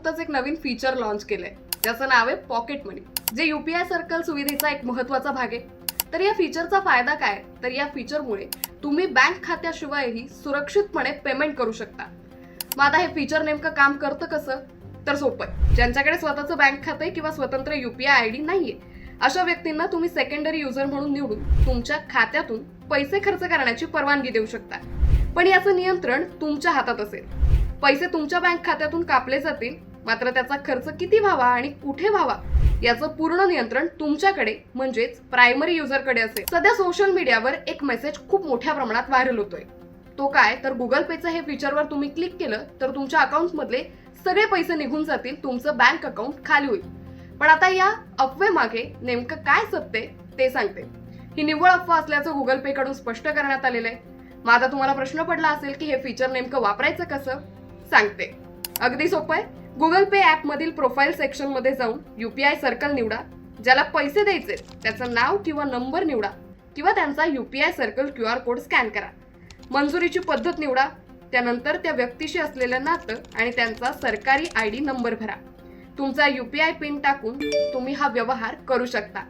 नुकतंच एक नवीन feature launch केलंय, ज्याचं नाव आहे पॉकेट मनी, जे UPI सर्कल सुविधेचा एक महत्त्वाचा भाग आहे। तर या फीचरचा फायदा काय, तर या फीचरमुळे तुम्ही बँक खात्याशिवायही सुरक्षितपणे पेमेंट करू शकता। मग आता हे फीचर नेमकं काम करतं कसं, तर सोपं आहे। ज्यांच्याकडे स्वतःचं बँक खातं किंवा स्वतंत्र UPI ID नाहीये, अशा व्यक्तींना तुम्ही सेकंडरी युजर म्हणून निवडून तुमच्या खात्यातून पैसे खर्च करण्याची परवानगी देऊ शकता। पण याचं नियंत्रण तुमच्या हातात असेल। पैसे तुमच्या बँक खात्यातून कापले जातील, मात्र त्याचा खर्च किती व्हावा आणि कुठे व्हावा याचं पूर्ण नियंत्रण तुमच्याकडे म्हणजेच प्रायमरी युजरकडे असेल। सध्या सोशल मीडियावर एक मेसेज खूप मोठ्या प्रमाणात व्हायरल होतोय। तो काय, तर गुगल पेचं हे फीचरवर तुम्ही क्लिक केलं तर तुमच्या अकाउंटमधले सगळे पैसे निघून जातील, तुमचं बँक अकाउंट खाली होईल। पण आता या अफवेमागे नेमकं काय सत्य ते सांगते। ही निव्वळ अफवा असल्याचं गुगल पे कडून स्पष्ट करण्यात आलेलं आहे। मग आता तुम्हाला प्रश्न पडला असेल की हे फीचर नेमकं वापरायचं कसं, सांगते। अगदी सोपं आहे। गुगल पे ऍप मधील प्रोफाईल सेक्शन मध्ये जाऊन UPI सर्कल निवडा। ज्याला पैसे द्यायचे त्याचं नाव किंवा नंबर निवडा किंवा त्यांचा UPI circle QR code scan करा। मंजुरीची पद्धत निवडा, त्यानंतर त्या व्यक्तीशी असलेलं नातं आणि त्यांचा सरकारी ID नंबर भरा। तुमचा UPI पिन टाकून तुम्ही हा व्यवहार करू शकता।